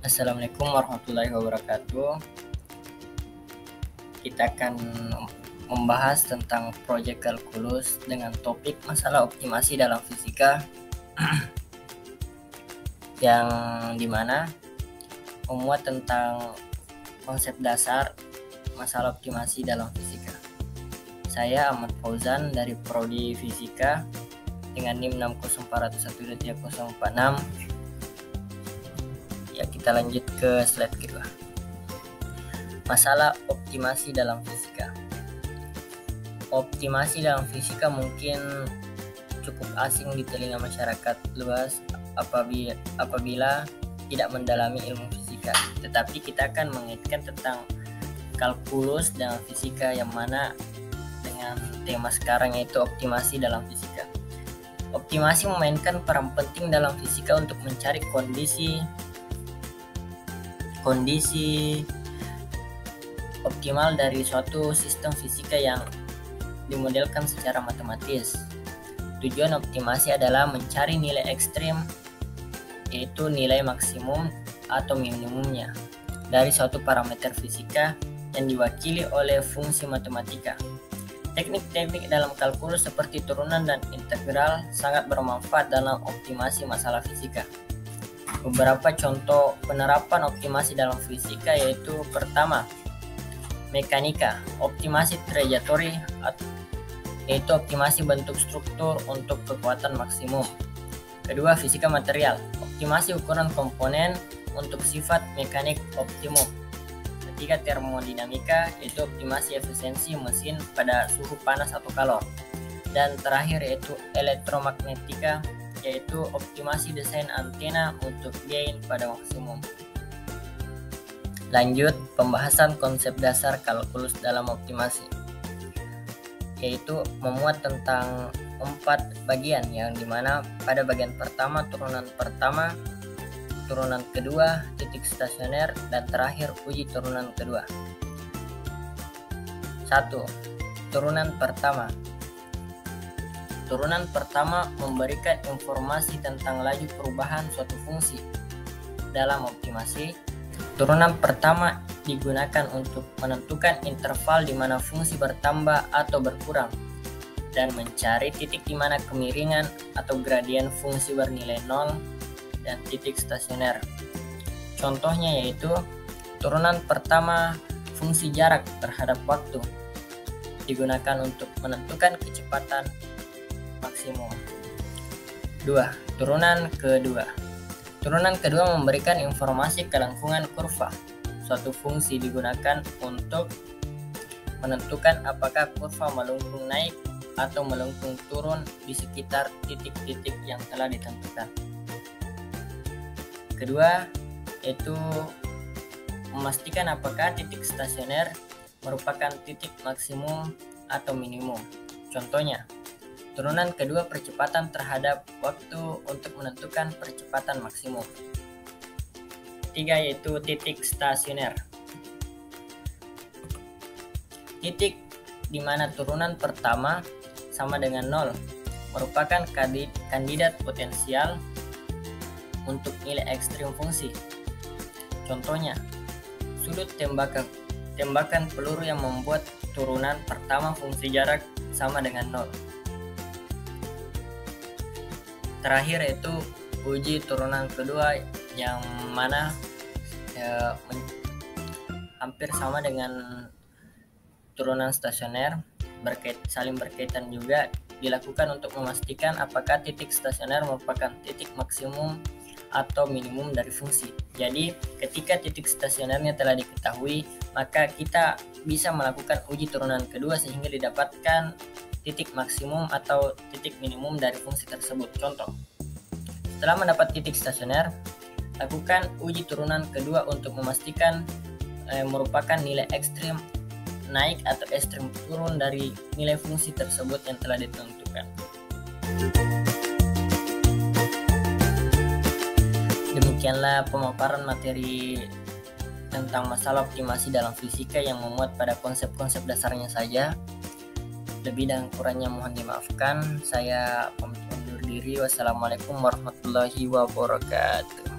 Assalamualaikum warahmatullahi wabarakatuh. Kita akan membahas tentang proyek kalkulus dengan topik masalah optimasi dalam fisika yang dimana memuat tentang konsep dasar masalah optimasi dalam fisika. Saya Ahmad Fauzan dari Prodi Fisika dengan NIM 604012346. Ya, kita lanjut ke slide kedua. Masalah optimasi dalam fisika. Optimasi dalam fisika mungkin cukup asing di telinga masyarakat luas apabila tidak mendalami ilmu fisika. Tetapi kita akan mengaitkan tentang kalkulus dalam fisika yang mana dengan tema sekarang yaitu optimasi dalam fisika. Optimasi memainkan peran penting dalam fisika untuk mencari kondisi optimal dari suatu sistem fisika yang dimodelkan secara matematis. Tujuan optimasi adalah mencari nilai ekstrim, yaitu nilai maksimum atau minimumnya dari suatu parameter fisika yang diwakili oleh fungsi matematika. Teknik-teknik dalam kalkulus seperti turunan dan integral sangat bermanfaat dalam optimasi masalah fisika. Beberapa contoh penerapan optimasi dalam fisika yaitu pertama, mekanika, optimasi trajektori yaitu optimasi bentuk struktur untuk kekuatan maksimum. Kedua, fisika material, optimasi ukuran komponen untuk sifat mekanik optimum. Ketiga, termodinamika, yaitu optimasi efisiensi mesin pada suhu panas atau kalor. Dan terakhir yaitu elektromagnetika, yaitu optimasi desain antena untuk gain pada maksimum. Lanjut pembahasan konsep dasar kalkulus dalam optimasi, yaitu memuat tentang 4 bagian yang dimana pada bagian pertama turunan kedua, titik stasioner, dan terakhir uji turunan kedua. 1. Turunan pertama. Turunan pertama memberikan informasi tentang laju perubahan suatu fungsi. Dalam optimasi, turunan pertama digunakan untuk menentukan interval di mana fungsi bertambah atau berkurang dan mencari titik di mana kemiringan atau gradien fungsi bernilai 0 dan titik stasioner. Contohnya yaitu turunan pertama fungsi jarak terhadap waktu digunakan untuk menentukan kecepatan maksimum. 2. Turunan kedua. Turunan kedua memberikan informasi kelangsungan kurva. Suatu fungsi digunakan untuk menentukan apakah kurva melengkung naik atau melengkung turun di sekitar titik-titik yang telah ditentukan. Kedua, yaitu memastikan apakah titik stasioner merupakan titik maksimum atau minimum. Contohnya, turunan kedua percepatan terhadap waktu untuk menentukan percepatan maksimum. 3. Yaitu titik stasioner. Titik di mana turunan pertama sama dengan 0 merupakan kandidat potensial untuk nilai ekstrim fungsi. Contohnya, sudut tembakan peluru yang membuat turunan pertama fungsi jarak sama dengan 0. Terakhir yaitu uji turunan kedua yang mana hampir sama dengan turunan stasioner, saling berkaitan juga, dilakukan untuk memastikan apakah titik stasioner merupakan titik maksimum atau minimum dari fungsi. Jadi ketika titik stasionernya telah diketahui, maka kita bisa melakukan uji turunan kedua sehingga didapatkan titik maksimum atau titik minimum dari fungsi tersebut. Contoh, setelah mendapat titik stasioner, lakukan uji turunan kedua untuk memastikan merupakan nilai ekstrim naik atau ekstrim turun dari nilai fungsi tersebut yang telah ditentukan. Demikianlah pemaparan materi tentang masalah optimasi dalam fisika yang memuat pada konsep-konsep dasarnya saja. Lebih dan kurangnya mohon dimaafkan. Saya pamit undur diri. Wassalamualaikum warahmatullahi wabarakatuh.